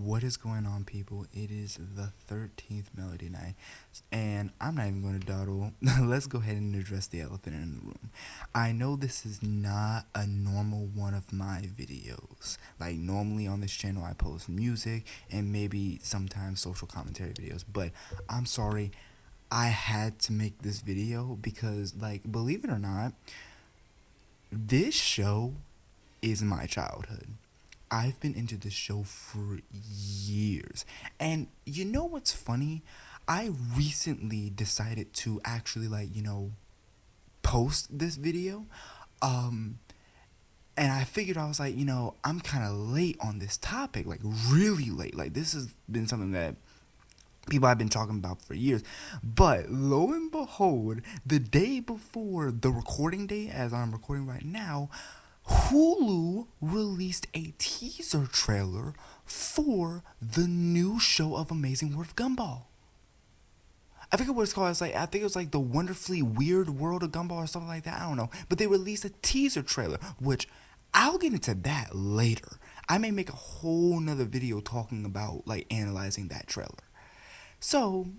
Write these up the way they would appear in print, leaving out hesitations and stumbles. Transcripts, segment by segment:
What is going on, people? It is the 13th Melody Night, and I'm not even going to dawdle. Let's go ahead and address the elephant in the room. I know this is not a normal one of my videos. Like, normally on this channel, I post music and maybe sometimes social commentary videos, but I'm sorry, I had to make this video because, like, believe it or not, this show is my childhood. I've been into this show for years. And you know what's funny? I recently decided to actually, post this video. Um and I figured, I was like, I'm kind of late on this topic, like really late. Like, this has been something that people have been talking about for years. But lo and behold, the day before the recording date, as I'm recording right now, Hulu released a teaser trailer for the new show of Amazing World of Gumball. I forget what it's called. I think it was like the Wonderfully Weird World of Gumball or something like that. I don't know. But they released a teaser trailer, which I'll get into that later. I may make a whole nother video talking about, like, analyzing that trailer. So,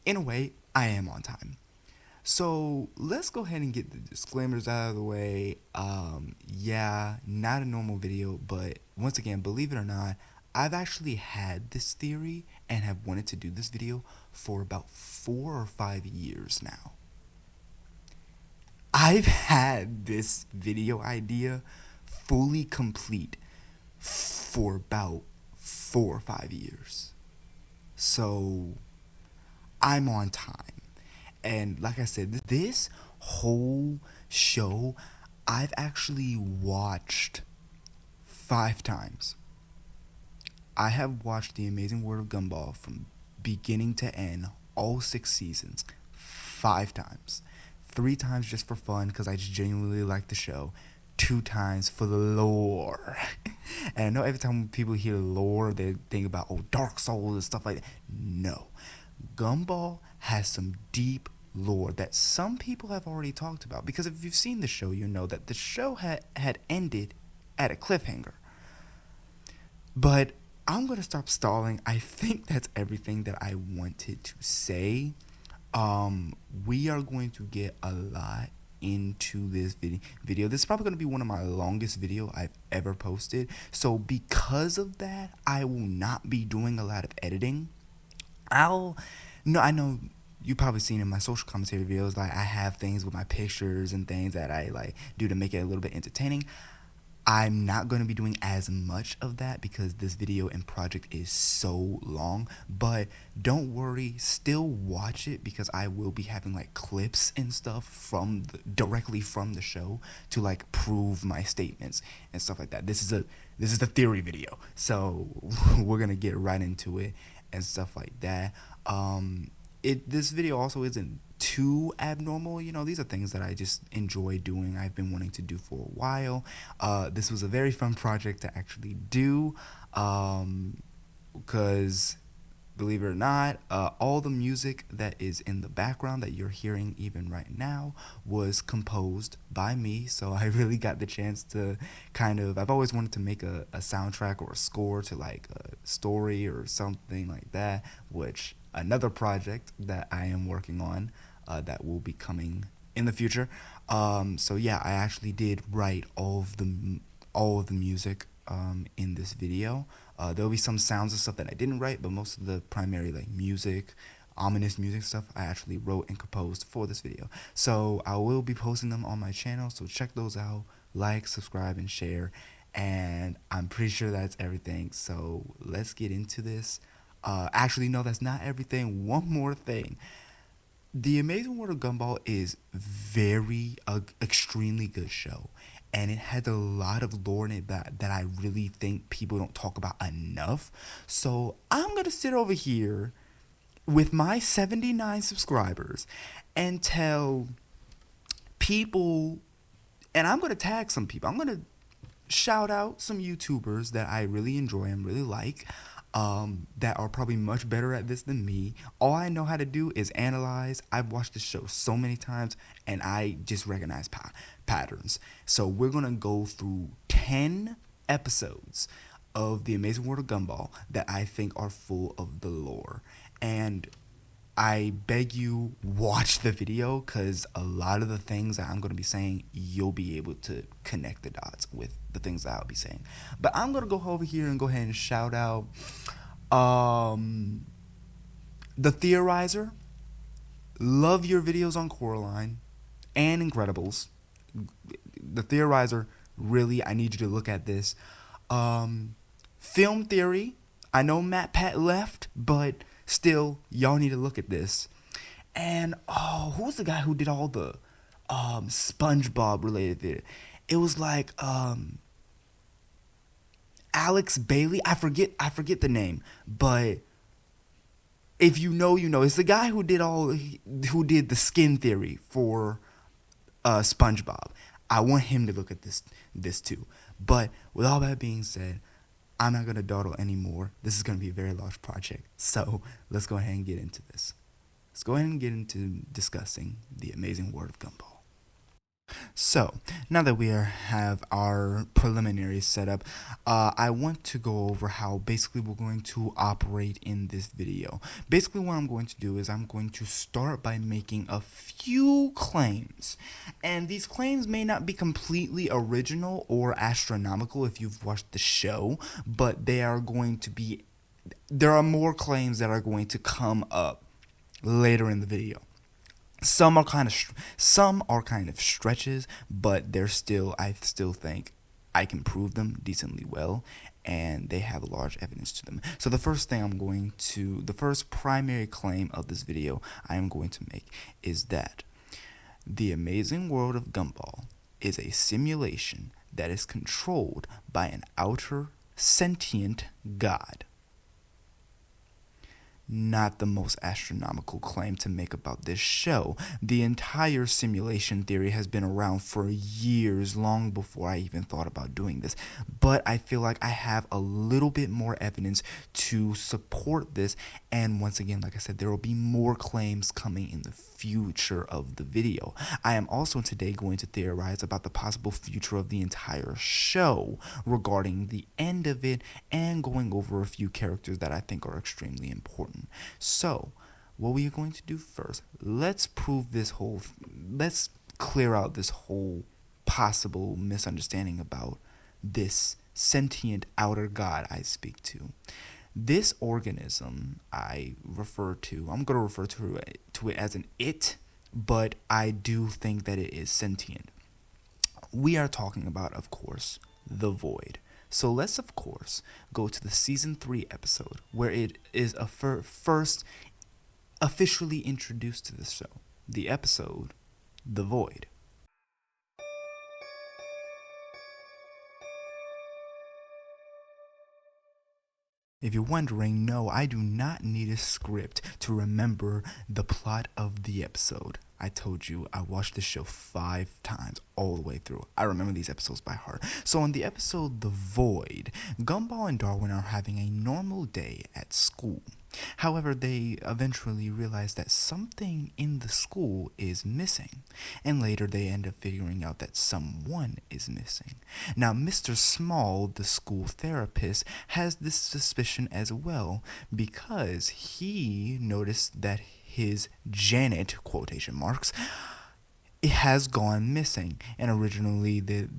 in a way, I am on time. So let's go ahead and get the disclaimers out of the way. Yeah, not a normal video, but once again, believe it or not, I've actually had this theory and have wanted to do this video for about 4 or 5 years now. I've had this video idea fully complete for about 4 or 5 years. So I'm on time. And like I said, this whole show I've actually watched 5 times. I have watched The Amazing World of Gumball from beginning to end, all 6 seasons, 5 times. 3 times just for fun because I just genuinely like the show. 2 times for the lore. And I know every time people hear lore, they think about, Dark Souls and stuff like that. No. Gumball has some deep lore that some people have already talked about, because if you've seen the show, you know that the show had ended at a cliffhanger. But I'm going to stop stalling. I think that's everything that I wanted to say. We are going to get a lot into this video. This is probably going to be one of my longest video I've ever posted. So because of that, I will not be doing a lot of editing. I know you've probably seen in my social commentary videos, like, I have things with my pictures and things that I like do to make it a little bit entertaining. I'm not going to be doing as much of that because this video and project is so long, but don't worry, still watch it because I will be having, like, clips and stuff directly from the show to, like, prove my statements and stuff like that. This is a theory video, so we're going to get right into it and stuff like that. This video also isn't too abnormal. These are things that I just enjoy doing. I've been wanting to do for a while. This was a very fun project to actually do, because believe it or not, all the music that is in the background that you're hearing even right now was composed by me. So I really got the chance to I've always wanted to make a soundtrack or a score to, like, a story or something like that, which another project that I am working on that will be coming in the future. So yeah, I actually did write all of the music in this video. There'll be some sounds and stuff that I didn't write, but most of the primary, like, music, ominous music stuff, I actually wrote and composed for this video. So I will be posting them on my channel, so check those out. Like, subscribe, and share. And I'm pretty sure that's everything. So let's get into this. Actually, no, that's not everything. One more thing. The Amazing World of Gumball is extremely good show, and it has a lot of lore in it that I really think people don't talk about enough. So I'm gonna sit over here with my 79 subscribers and tell people, and I'm gonna tag some people. I'm gonna shout out some YouTubers that I really enjoy and really like, that are probably much better at this than me. All I know how to do is analyze. I've watched this show so many times, and I just recognize patterns. So we're going to go through 10 episodes of The Amazing World of Gumball that I think are full of the lore. And I beg you, watch the video, because a lot of the things that I'm going to be saying, you'll be able to connect the dots with the things that I'll be saying. But I'm going to go over here and go ahead and shout out The Theorizer. Love your videos on Coraline and Incredibles. The Theorizer, really, I need you to look at this. Film Theory. I know Matt Pat left, but still, y'all need to look at this. And who's the guy who did all the SpongeBob related video? It was like Alex Bailey. I forget the name, but if you know, you know. It's the guy who did the skin theory for SpongeBob. I want him to look at this too. But with all that being said, I'm not going to dawdle anymore. This is going to be a very large project. So let's go ahead and get into this. Let's go ahead and get into discussing The Amazing World of Gumball. So, now that we have our preliminaries set up, I want to go over how basically we're going to operate in this video. Basically what I'm going to do is I'm going to start by making a few claims. And these claims may not be completely original or astronomical if you've watched the show, but there are more claims that are going to come up later in the video. Some are kind of stretches, but I still think I can prove them decently well, and they have large evidence to them. So the first primary claim of this video I am going to make is that The Amazing World of Gumball is a simulation that is controlled by an outer sentient god. Not the most astronomical claim to make about this show. The entire simulation theory has been around for years, long before I even thought about doing this. But I feel like I have a little bit more evidence to support this. And once again, like I said, there will be more claims coming in the future of the video. I am also today going to theorize about the possible future of the entire show regarding the end of it, and going over a few characters that I think are extremely important. So, what we are going to do first, let's clear out this whole possible misunderstanding about this sentient outer god I speak to. This organism I'm going to refer to it as an it, but I do think that it is sentient. We are talking about, of course, the Void. So let's, of course, go to the Season 3 episode, where it is first officially introduced to the show. The episode, The Void. If you're wondering, no, I do not need a script to remember the plot of the episode. I told you I watched this show 5 times all the way through. I remember these episodes by heart. So on the episode The Void, Gumball and Darwin are having a normal day at school. However, they eventually realize that something in the school is missing, and later they end up figuring out that someone is missing. Now, Mr. Small, the school therapist, has this suspicion as well, because he noticed that his Janet, quotation marks, it has gone missing. And originally the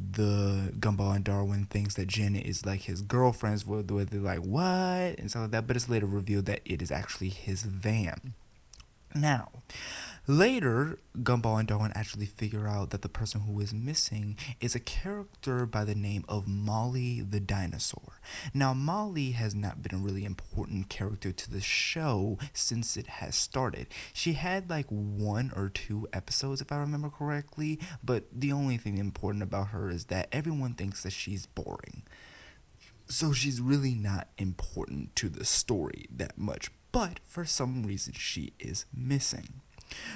Gumball and Darwin thinks that Janet is like his girlfriend's, where they're like, what? And stuff like that, but it's later revealed that it is actually his van. Now, later, Gumball and Darwin actually figure out that the person who is missing is a character by the name of Molly the dinosaur. Now, Molly has not been a really important character to the show since it has started. She had like 1 or 2 episodes, if I remember correctly, but the only thing important about her is that everyone thinks that she's boring. So she's really not important to the story that much, but for some reason she is missing.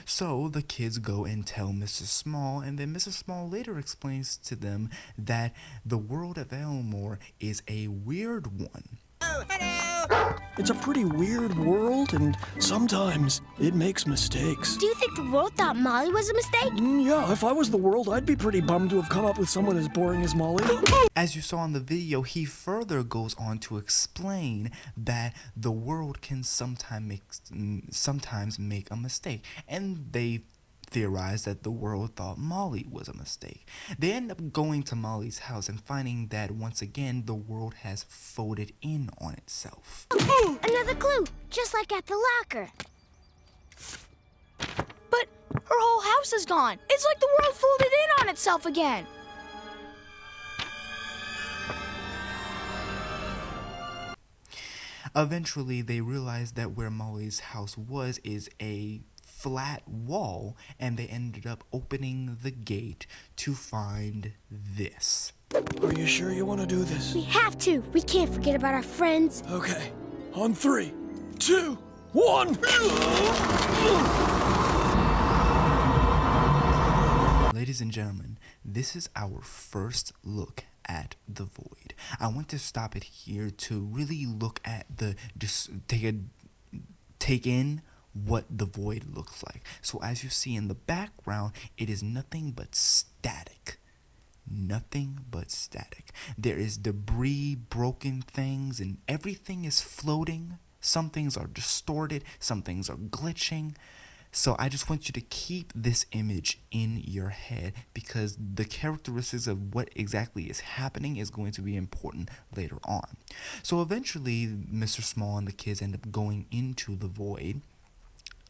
So the kids go and tell Mrs. Small, and then Mrs. Small later explains to them that the world of Elmore is a weird one. Oh, hello! It's a pretty weird world, and sometimes it makes mistakes. Do you think the world thought Molly was a mistake? Yeah, if I was the world, I'd be pretty bummed to have come up with someone as boring as Molly. As you saw in the video, he further goes on to explain that the world can sometimes make a mistake, and they theorized that the world thought Molly was a mistake. They end up going to Molly's house and finding that once again the world has folded in on itself. Another clue, just like at the locker. But her whole house is gone. It's like the world folded in on itself again. Eventually, they realized that where Molly's house was is a flat wall, and they ended up opening the gate to find this. Are you sure you want to do this? We have to. We can't forget about our friends. Okay. On 3, 2, 1. Ladies and gentlemen, this is our first look at the void. I want to stop it here to really look at take in what the void looks like. So as you see in the background, it is nothing but static. Nothing but static. There is debris, broken things, and everything is floating. Some things are distorted, some things are glitching. So I just want you to keep this image in your head, because the characteristics of what exactly is happening is going to be important later on. So eventually, Mr. Small and the kids end up going into the void,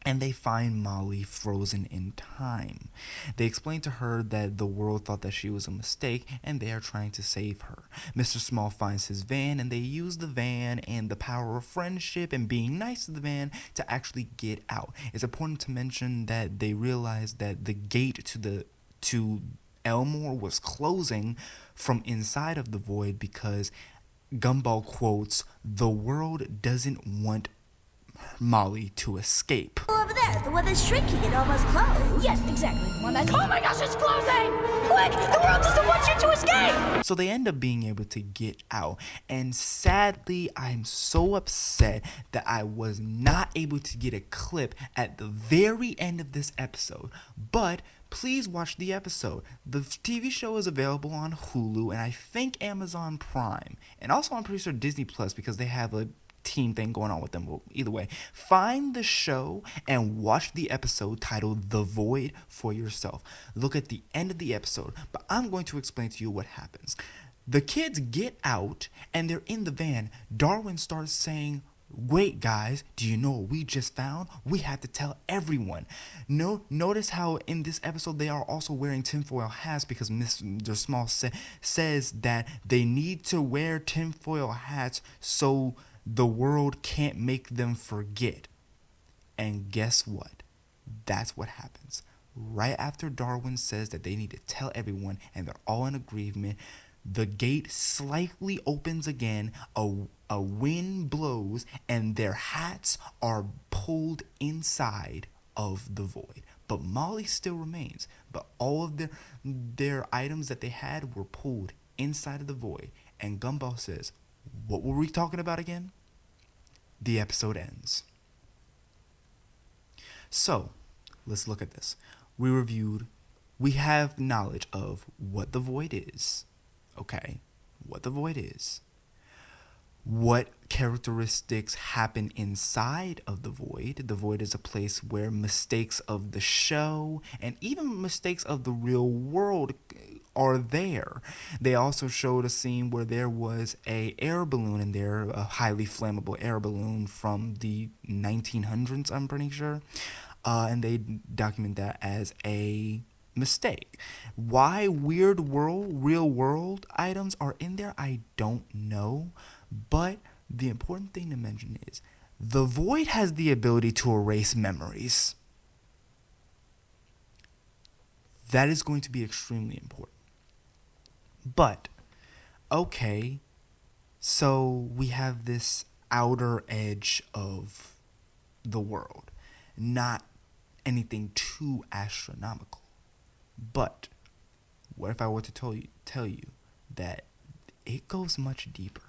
and they find Molly frozen in time. They explain to her that the world thought that she was a mistake, and they are trying to save her. Mr. Small finds his van, and they use the van and the power of friendship and being nice to the van to actually get out. It's important to mention that they realized that the gate to Elmore was closing from inside of the void, because Gumball quotes, "The world doesn't want Molly to escape." Over there, the one that's shrinking and almost closed. Yes, exactly. The one that's, oh my gosh, it's closing! Quick, the world doesn't want you to escape! So they end up being able to get out, and sadly, I'm so upset that I was not able to get a clip at the very end of this episode, but please watch the episode. The TV show is available on Hulu and I think Amazon Prime, and also I'm pretty sure Disney Plus, because they have a team thing going on with them. Well, either way, find the show and watch the episode titled The Void for yourself. Look at the end of the episode, but I'm going to explain to you what happens. The kids get out and they're in the van. Darwin starts saying, "Wait, guys, do you know what we just found? We have to tell everyone." Notice how in this episode they are also wearing tinfoil hats, because Mr. Small says that they need to wear tinfoil hats so the world can't make them forget. And guess what? That's what happens. Right after Darwin says that they need to tell everyone and they're all in agreement, the gate slightly opens again, a wind blows, and their hats are pulled inside of the void. But Molly still remains. But all of their items that they had were pulled inside of the void. And Gumball says, "What were we talking about again?" The episode ends. So, let's look at this. We have knowledge of what the void is. Okay, what the void is. What characteristics happen inside of the void. The void is a place where mistakes of the show and even mistakes of the real world are there. They also showed a scene where there was a air balloon in there, a highly flammable air balloon from the 1900s, I'm pretty sure. And they document that as a mistake. Why weird real world items are in there, I don't know. But the important thing to mention is the void has the ability to erase memories. That is going to be extremely important. But, okay, so we have this outer edge of the world. Not anything too astronomical. But what if I were to tell you that it goes much deeper?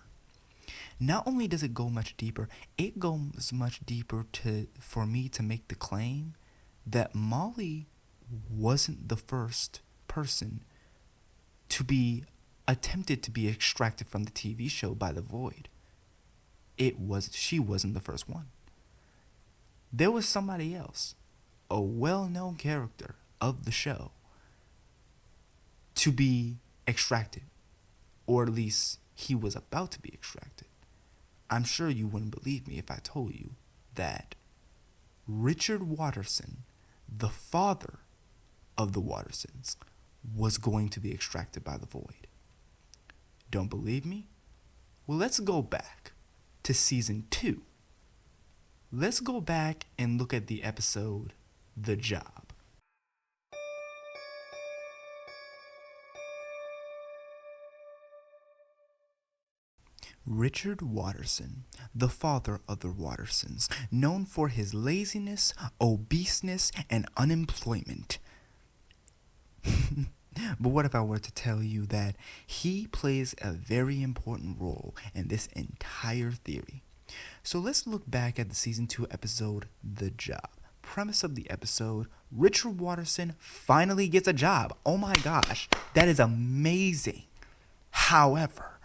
Not only does it go much deeper, it goes much deeper for me to make the claim that Molly wasn't the first person to be attempted to be extracted from the TV show by the Void. She wasn't the first one. There was somebody else, a well-known character of the show, to be extracted, or at least he was about to be extracted. I'm sure you wouldn't believe me if I told you that Richard Watterson, the father of the Wattersons, was going to be extracted by the Void. Don't believe me? Well, let's go back to season 2. Let's go back and look at the episode, The Job. Richard Watterson, the father of the Wattersons, known for his laziness, obeseness, and unemployment. But what if I were to tell you that he plays a very important role in this entire theory? So let's look back at the season 2 episode, The Job. Premise of the episode, Richard Watterson finally gets a job. Oh my gosh, that is amazing. However,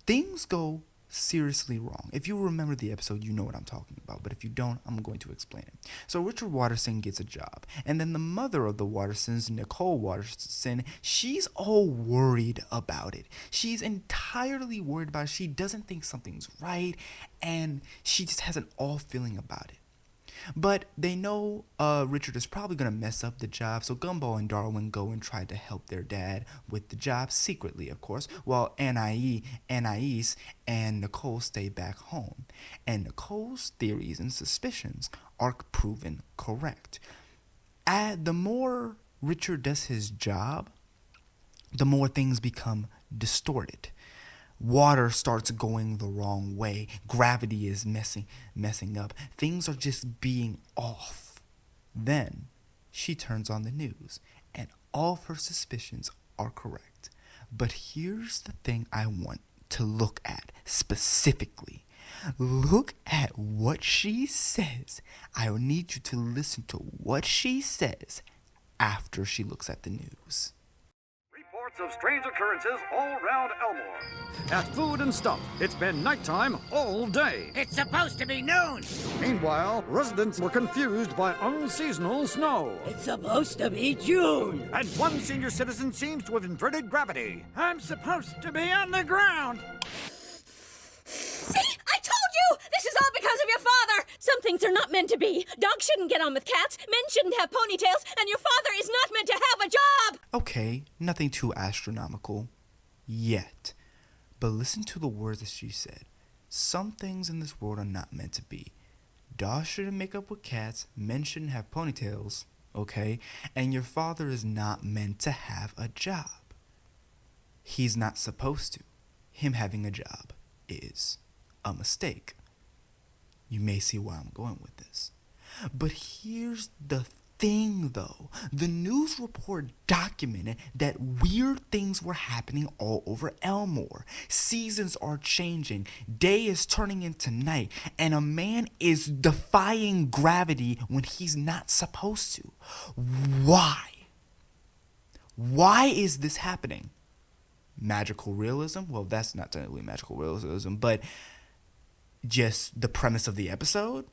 things go seriously wrong. If you remember the episode, you know what I'm talking about. But if you don't, I'm going to explain it. So Richard Watterson gets a job. And then the mother of the Wattersons, Nicole Watterson, she's all worried about it. She's entirely worried about it. She doesn't think something's right. And she just has an off feeling about it. But they know Richard is probably going to mess up the job, so Gumball and Darwin go and try to help their dad with the job, secretly, of course, while Anais and Nicole stay back home. And Nicole's theories and suspicions are proven correct. The more Richard does his job, the more things become distorted. Water starts going the wrong way. Gravity is messing up. Things are just being off. Then she turns on the news, and all of her suspicions are correct. But here's the thing I want to look at specifically. Look at what she says. I need you to listen to what she says after she looks at the news. Of strange occurrences all around Elmore. At Food and Stuff, it's been nighttime all day. It's supposed to be noon. Meanwhile, residents were confused by unseasonal snow. It's supposed to be June. And one senior citizen seems to have inverted gravity. I'm supposed to be on the ground. See? I told you! This is all because of your father! Some things are not meant to be. Dogs shouldn't get on with cats, men shouldn't have ponytails, and your father is not meant to have a job! Okay, nothing too astronomical yet. But listen to the words that she said. Some things in this world are not meant to be. Dogs shouldn't make up with cats, men shouldn't have ponytails, okay? And your father is not meant to have a job. He's not supposed to. Him having a job is a mistake. You may see where I'm going with this. But here's the thing, though. The news report documented that weird things were happening all over Elmore. Seasons are changing. Day is turning into night. And a man is defying gravity when he's not supposed to. Why? Why is this happening? Magical realism? Well, that's not technically magical realism, but just the premise of the episode,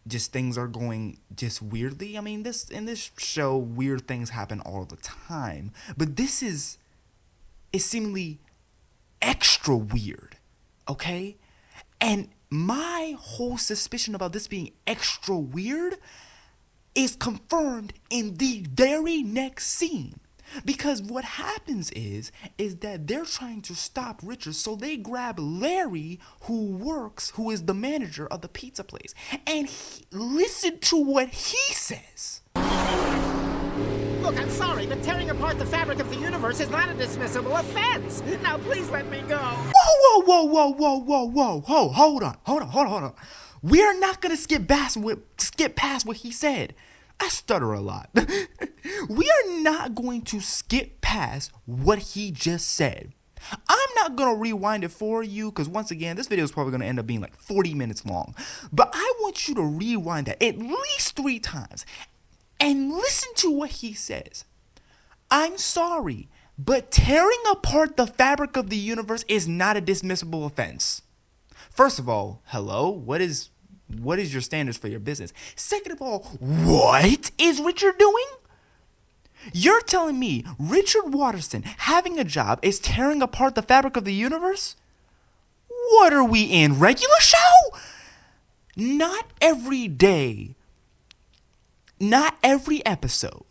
just things are going just weirdly. I mean, in this show, weird things happen all the time, but this is seemingly extra weird, okay? And my whole suspicion about this being extra weird is confirmed in the very next scene. Because what happens is that they're trying to stop Richard, so they grab Larry, who is the manager of the pizza place, and listen to what he says. Look, I'm sorry, but tearing apart the fabric of the universe is not a dismissible offense. Now please let me go. Whoa, hold on. We're not gonna skip past what he said. I stutter a lot. We are not going to skip past what he just said. I'm not going to rewind it for you because, once again, this video is probably going to end up being like 40 minutes long. But I want you to rewind that at least 3 times and listen to what he says. I'm sorry, but tearing apart the fabric of the universe is not a dismissible offense. First of all, hello, what is your standards for your business? Second of all, what is Richard doing? You're telling me Richard Watterson having a job is tearing apart the fabric of the universe? What are we in, regular show? Not every day, not every episode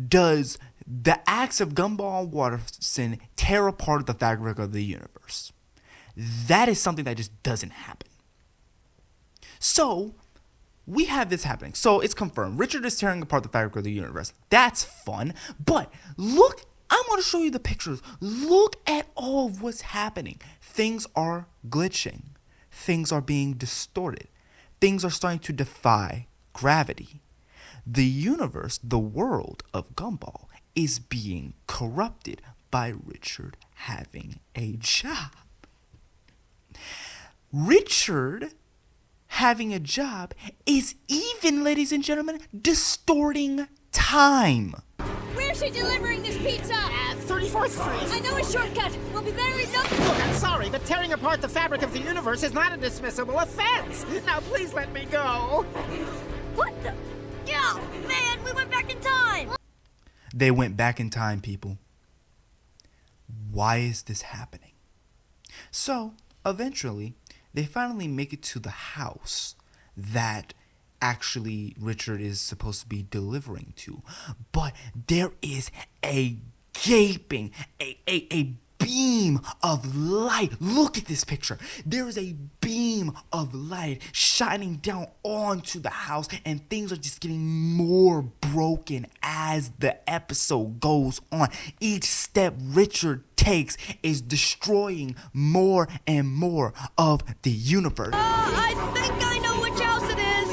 does the acts of Gumball Watterson tear apart the fabric of the universe. That is something that just doesn't happen. So, we have this happening. So, it's confirmed. Richard is tearing apart the fabric of the universe. That's fun. But, look, I'm going to show you the pictures. Look at all of what's happening. Things are glitching. Things are being distorted. Things are starting to defy gravity. The universe, the world of Gumball, is being corrupted by Richard having a job. Richard having a job is even, ladies and gentlemen, distorting time. Where's she delivering this pizza? 34th Street. I know a shortcut. We'll be there in no... Look, I'm sorry, but tearing apart the fabric of the universe is not a dismissible offense. Now, please let me go. What the? Oh, man, we went back in time. They went back in time, people. Why is this happening? So, eventually, they finally make it to the house that actually Richard is supposed to be delivering to. But there is a gaping, a beam of light. Look at this picture. There is a beam of light shining down onto the house, and things are just getting more broken as the episode goes on. Each step Richard takes is destroying more and more of the universe. I think I know which house it is.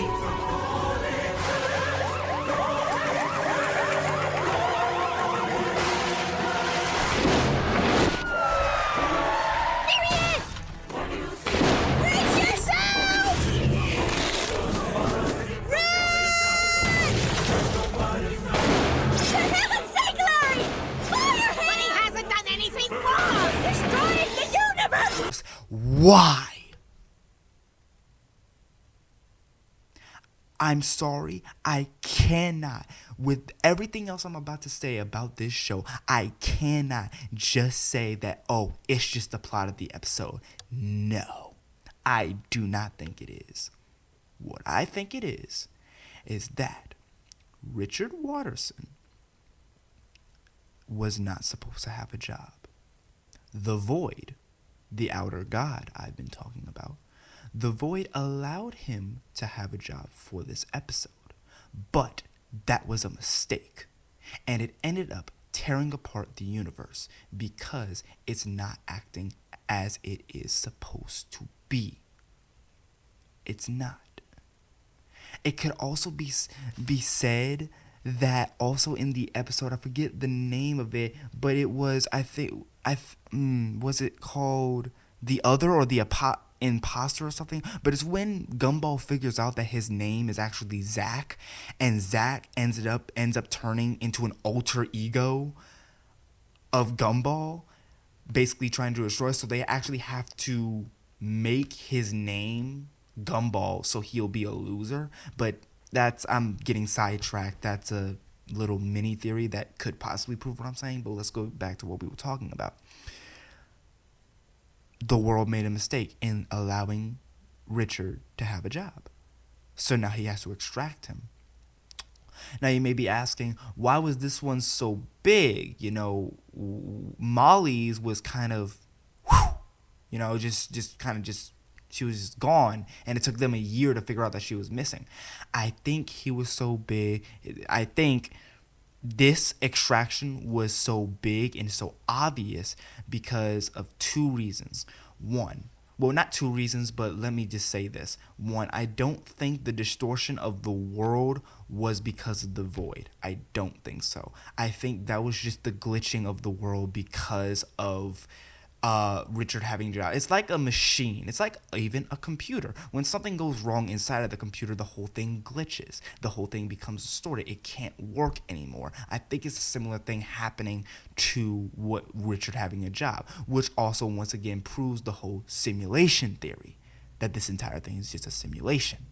There he is! Brace yourself! Run! For heaven's sake, Larry! Fire him! But he hasn't done anything wrong. Destroying the universe! Why? I'm sorry, I cannot, with everything else I'm about to say about this show, I cannot just say that, oh, it's just the plot of the episode. No, I do not think it is. What I think it is that Richard Watterson was not supposed to have a job. The Void, the outer god I've been talking about, the Void allowed him to have a job for this episode, but that was a mistake, and it ended up tearing apart the universe because it's not acting as it is supposed to be. It's not. It could also be said that also in the episode, I forget the name of it, but it was, was it called The Other or The Imposter or something? But it's when Gumball figures out that his name is actually Zack, and Zack ends up turning into an alter ego of Gumball, basically trying to destroy us. So they actually have to make his name Gumball so he'll be a loser. But I'm getting sidetracked. That's a little mini theory that could possibly prove what I'm saying, but let's go back to what we were talking about. The world made a mistake in allowing Richard to have a job. So now he has to extract him. Now you may be asking, why was this one so big? You know, Molly's was kind of, she was just gone, and it took them a year to figure out that she was missing. I think he was so big. I think this extraction was so big and so obvious because of two reasons. One, Well, not two reasons, but let me just say this. One, I don't think the distortion of the world was because of the void. I don't think so. I think that was just the glitching of the world because of Richard having a job. It's like a machine. It's like even a computer. When something goes wrong inside of the computer, the whole thing glitches. The whole thing becomes distorted. It can't work anymore. I think it's a similar thing happening to what Richard having a job, which also once again proves the whole simulation theory, that this entire thing is just a simulation.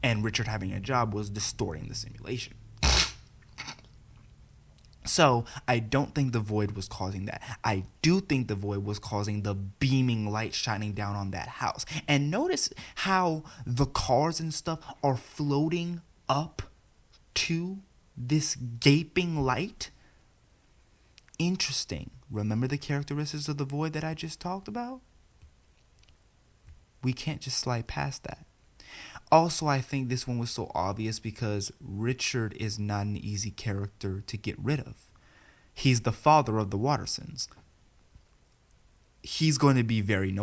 And Richard having a job was distorting the simulation. So I don't think the void was causing that. I do think the void was causing the beaming light shining down on that house. And notice how the cars and stuff are floating up to this gaping light. Interesting. Remember the characteristics of the void that I just talked about? We can't just slide past that. Also, I think this one was so obvious because Richard is not an easy character to get rid of. He's the father of the Wattersons. He's going to be very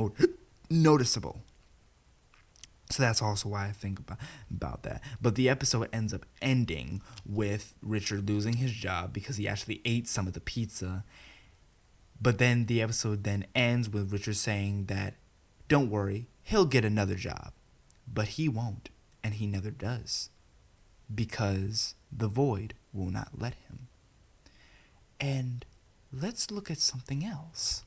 noticeable. So that's also why I think about that. But the episode ends up ending with Richard losing his job because he actually ate some of the pizza. But then the episode then ends with Richard saying that, don't worry, he'll get another job. But he won't, and he never does, because the void will not let him. And let's look at something else.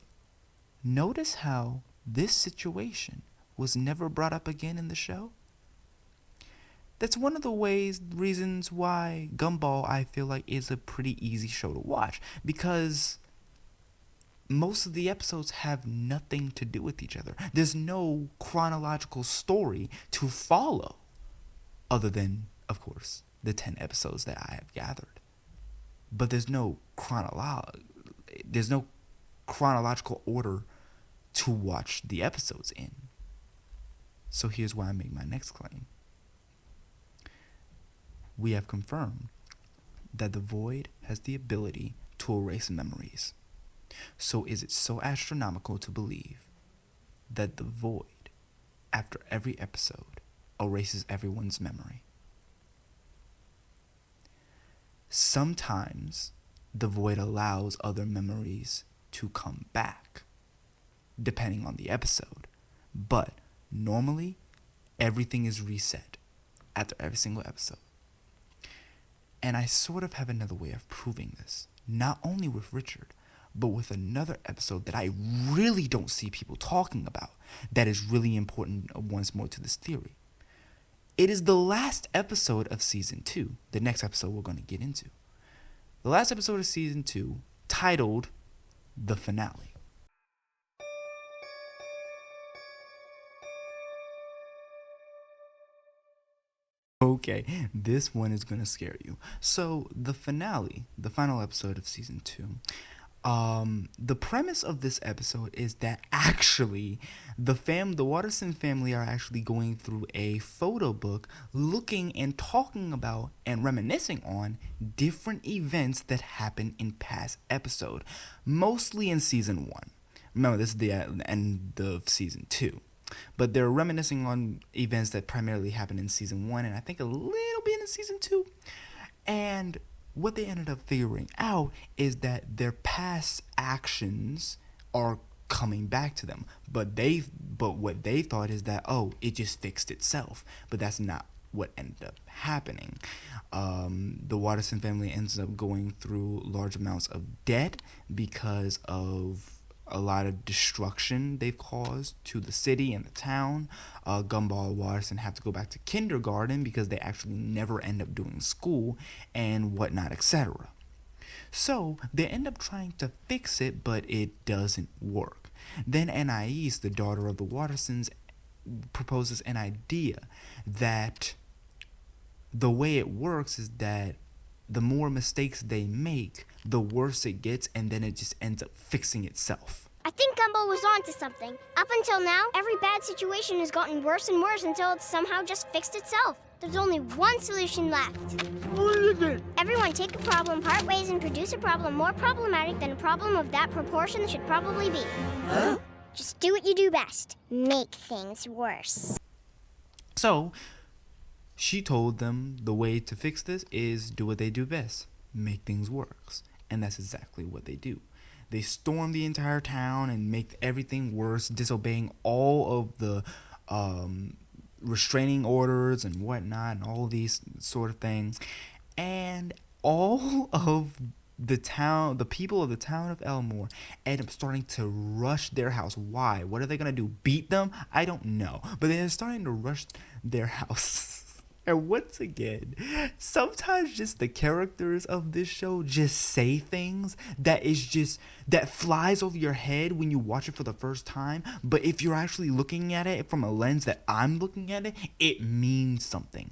Notice how this situation was never brought up again in the show? That's one of the reasons why Gumball, I feel like, is a pretty easy show to watch, because most of the episodes have nothing to do with each other. There's no chronological story to follow other than, of course, the 10 episodes that I have gathered. But there's no chronological order to watch the episodes in. So here's why I make my next claim. We have confirmed that the void has the ability to erase memories. So is it so astronomical to believe that the void, after every episode, erases everyone's memory? Sometimes the void allows other memories to come back, depending on the episode. But normally, everything is reset after every single episode. And I sort of have another way of proving this, not only with Richard, but with another episode that I really don't see people talking about that is really important once more to this theory. It is the last episode of Season 2, the next episode we're going to get into. The last episode of Season 2, titled The Finale. Okay, this one is going to scare you. So, the finale, the final episode of Season 2, the premise of this episode is that actually the Watterson family are actually going through a photo book looking and talking about and reminiscing on different events that happened in past episode, mostly in Season 1. Remember, this is the end of Season 2. But they're reminiscing on events that primarily happened in Season 1 and I think a little bit in Season 2. And what they ended up figuring out is that their past actions are coming back to them. But what they thought is that, oh, it just fixed itself. But that's not what ended up happening. The Watterson family ends up going through large amounts of debt because of a lot of destruction they've caused to the city and the town. Gumball and Watterson have to go back to kindergarten because they actually never end up doing school and whatnot, etc. So they end up trying to fix it, but it doesn't work. Then Anais, the daughter of the Wattersons, proposes an idea that the way it works is that the more mistakes they make, the worse it gets, and then it just ends up fixing itself. I think Gumball was onto something. Up until now, every bad situation has gotten worse and worse until it's somehow just fixed itself. There's only one solution left. What is it? Everyone take a problem part ways and produce a problem more problematic than a problem of that proportion should probably be. Huh? Just do what you do best. Make things worse. So, she told them the way to fix this is do what they do best. Make things worse. And that's exactly what they do. They storm the entire town and make everything worse, disobeying all of the restraining orders and whatnot and all these sort of things. And all of the people of the town of Elmore end up starting to rush their house. Why? What are they going to do? Beat them? I don't know. But they're starting to rush their house. And once again, sometimes just the characters of this show just say things that flies over your head when you watch it for the first time. But if you're actually looking at it from a lens that I'm looking at it, it means something.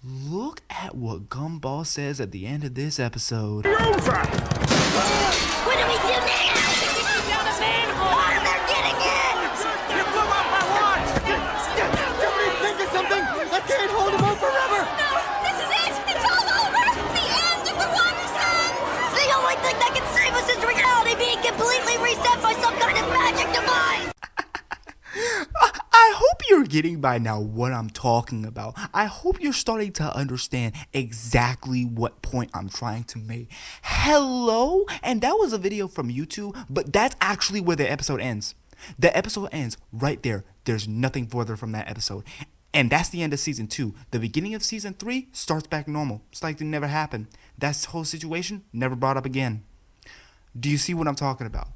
Look at what Gumball says at the end of this episode. What do we do now? Down a manhole! Oh, they're getting in! You blew up my watch! Somebody think of something! I can't hold him on forever! No, this is it! It's all over! The end of the Water Suns! The only thing that can save us is reality being completely reset by some kind of magic device! I hope you're getting by now what I'm talking about. I hope you're starting to understand exactly what point I'm trying to make. Hello? And that was a video from YouTube, but that's actually where the episode ends. The episode ends right there. There's nothing further from that episode. And that's the end of season 2. The beginning of season 3 starts back normal. It's like it never happened. That whole situation never brought up again. Do you see what I'm talking about?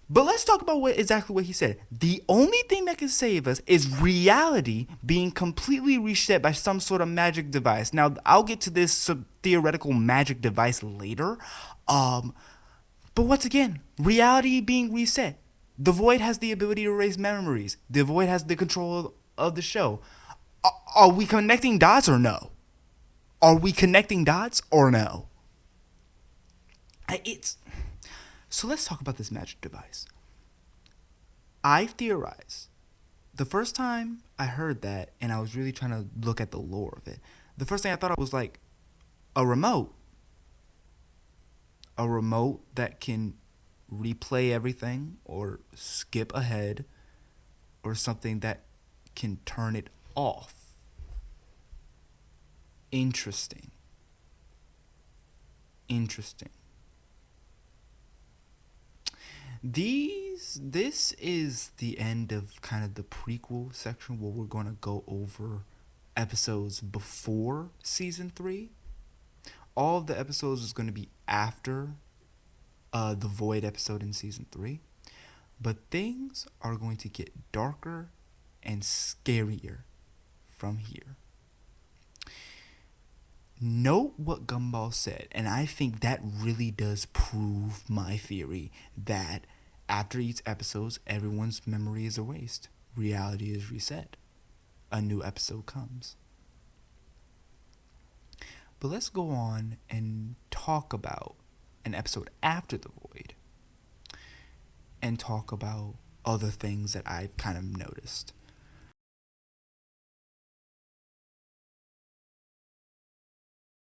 But let's talk about exactly what he said. The only thing that can save us is reality being completely reset by some sort of magic device. Now, I'll get to this theoretical magic device later. But once again, reality being reset. The Void has the ability to erase memories. The Void has the control of the show. Are we connecting dots or no? Are we connecting dots or no? So let's talk about this magic device. I theorize. The first time I heard that, and I was really trying to look at the lore of it, the first thing I thought of was like a remote. A remote that can replay everything or skip ahead, or something that can turn it off. Interesting. This is the end of kind of the prequel section where we're going to go over episodes before season 3. All of the episodes is going to be after the Void episode in season 3. But things are going to get darker and scarier from here. Note what Gumball said, and I think that really does prove my theory that after each episode, everyone's memory is erased. Reality is reset. A new episode comes. But let's go on and talk about an episode after the Void. And talk about other things that I've kind of noticed.